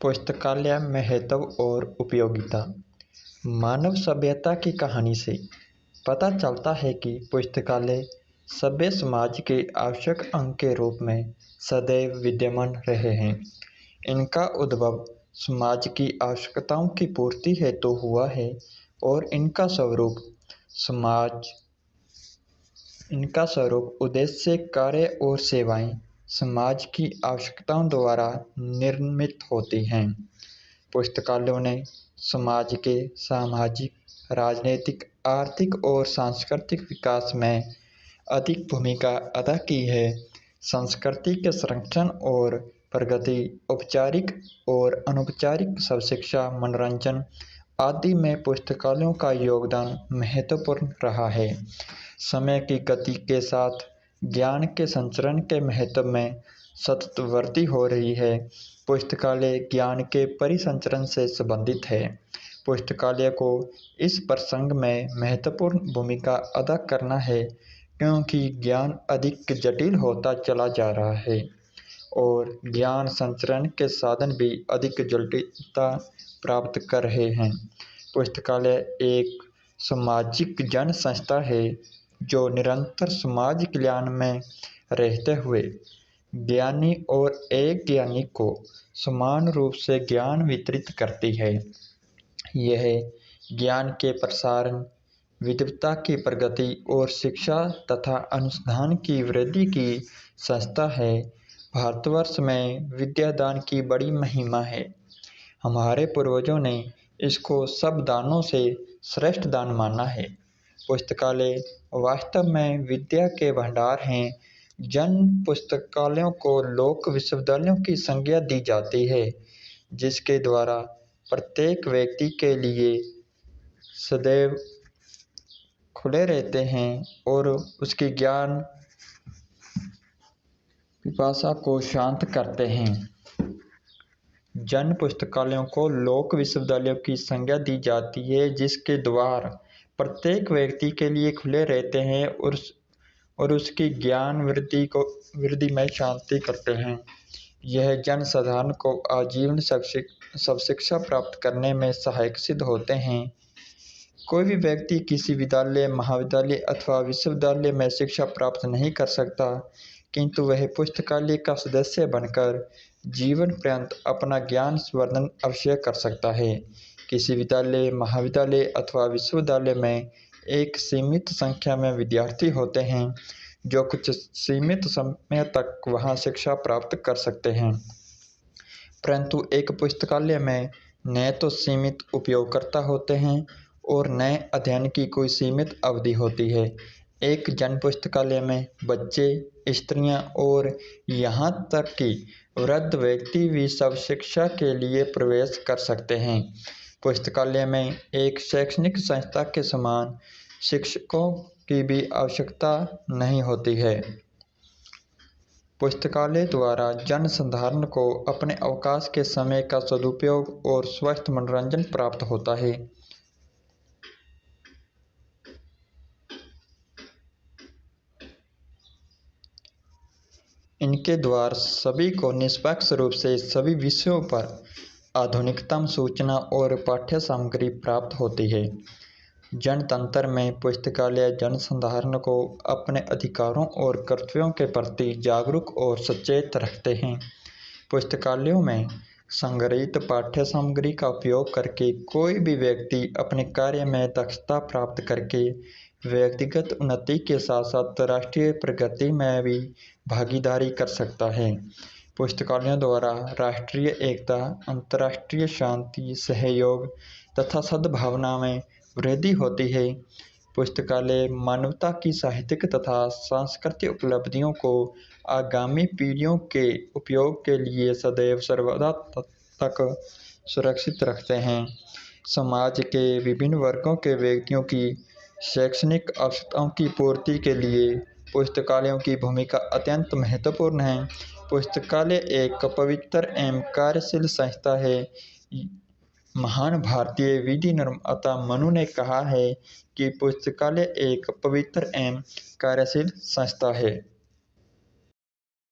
पुस्तकालय महत्व और उपयोगिता। मानव सभ्यता की कहानी से पता चलता है कि पुस्तकालय सभ्य समाज के आवश्यक अंग के रूप में सदैव विद्यमान रहे हैं। इनका उद्भव समाज की आवश्यकताओं की पूर्ति हेतु हुआ है और इनका स्वरूप उद्देश्य, कार्य और सेवाएं समाज की आवश्यकताओं द्वारा निर्मित होती हैं। पुस्तकालयों ने समाज के सामाजिक, राजनीतिक, आर्थिक और सांस्कृतिक विकास में अधिक भूमिका अदा की है। संस्कृति के संरक्षण और प्रगति, औपचारिक और अनौपचारिक शिक्षा, मनोरंजन आदि में पुस्तकालयों का योगदान महत्वपूर्ण रहा है। समय की गति के साथ ज्ञान के संचरण के महत्व में सतत वृद्धि हो रही है। पुस्तकालय ज्ञान के परिसंचरण से संबंधित है। पुस्तकालय को इस प्रसंग में महत्वपूर्ण भूमिका अदा करना है क्योंकि ज्ञान अधिक जटिल होता चला जा रहा है और ज्ञान संचरण के साधन भी अधिक जटिलता प्राप्त कर रहे हैं। पुस्तकालय एक सामाजिक जन संस्था है जो निरंतर समाज कल्याण में रहते हुए ज्ञानी और अज्ञानी को समान रूप से ज्ञान वितरित करती है। यह ज्ञान के प्रसारण, विद्वता की प्रगति और शिक्षा तथा अनुसंधान की वृद्धि की संस्था है। भारतवर्ष में विद्यादान की बड़ी महिमा है। हमारे पूर्वजों ने इसको सब दानों से श्रेष्ठ दान माना है। पुस्तकालय वास्तव में विद्या के भंडार हैं। जन पुस्तकालयों को लोक विश्वविद्यालयों की संज्ञा दी जाती है, जिसके द्वारा प्रत्येक व्यक्ति के लिए सदैव खुले रहते हैं और उसकी ज्ञान पिपासा को शांत करते हैं। जन पुस्तकालयों को लोक विश्वविद्यालयों की संज्ञा दी जाती है, जिसके द्वार प्रत्येक व्यक्ति के लिए खुले रहते हैं और उसकी ज्ञान वृद्धि में शांति करते हैं। यह जन साधारण को आजीवन सब शिक्षा प्राप्त करने में सहायक सिद्ध होते हैं। कोई भी व्यक्ति किसी विद्यालय, महाविद्यालय अथवा विश्वविद्यालय में शिक्षा प्राप्त नहीं कर सकता, किंतु वह पुस्तकालय का सदस्य बनकर जीवन पर्यंत अपना ज्ञान संवर्धन अवश्य कर सकता है। किसी विद्यालय, महाविद्यालय अथवा विश्वविद्यालय में एक सीमित संख्या में विद्यार्थी होते हैं जो कुछ सीमित समय तक वहां शिक्षा प्राप्त कर सकते हैं, परंतु एक पुस्तकालय में न तो सीमित उपयोगकर्ता होते हैं और न अध्ययन की कोई सीमित अवधि होती है। एक जन पुस्तकालय में बच्चे, स्त्रियां और यहाँ तक कि वृद्ध व्यक्ति भी सब शिक्षा के लिए प्रवेश कर सकते हैं। पुस्तकालय में एक शैक्षणिक संस्था के समान शिक्षकों की भी आवश्यकता नहीं होती है। पुस्तकालय द्वारा जन साधारण को अपने अवकाश के समय का सदुपयोग और स्वस्थ मनोरंजन प्राप्त होता है। इनके द्वारा सभी को निष्पक्ष रूप से सभी विषयों पर आधुनिकतम सूचना और पाठ्य सामग्री प्राप्त होती है। जनतंत्र में पुस्तकालय जनसाधारण को अपने अधिकारों और कर्तव्यों के प्रति जागरूक और सचेत रखते हैं। पुस्तकालयों में संग्रहित पाठ्य सामग्री का उपयोग करके कोई भी व्यक्ति अपने कार्य में दक्षता प्राप्त करके व्यक्तिगत उन्नति के साथ साथ राष्ट्रीय प्रगति में भी भागीदारी कर सकता है। पुस्तकालयों द्वारा राष्ट्रीय एकता, अंतर्राष्ट्रीय शांति, सहयोग तथा सद्भावना में वृद्धि होती है। पुस्तकालय मानवता की साहित्यिक तथा सांस्कृतिक उपलब्धियों को आगामी पीढ़ियों के उपयोग के लिए सदैव सर्वदा तक सुरक्षित रखते हैं। समाज के विभिन्न वर्गों के व्यक्तियों की शैक्षणिक आवश्यकताओं की पूर्ति के लिए पुस्तकालयों की भूमिका अत्यंत महत्वपूर्ण है। पुस्तकालय एक पवित्र एवं कार्यशील संस्था है। महान भारतीय विधि निर्माता मनु ने कहा है कि पुस्तकालय एक पवित्र एवं कार्यशील संस्था है।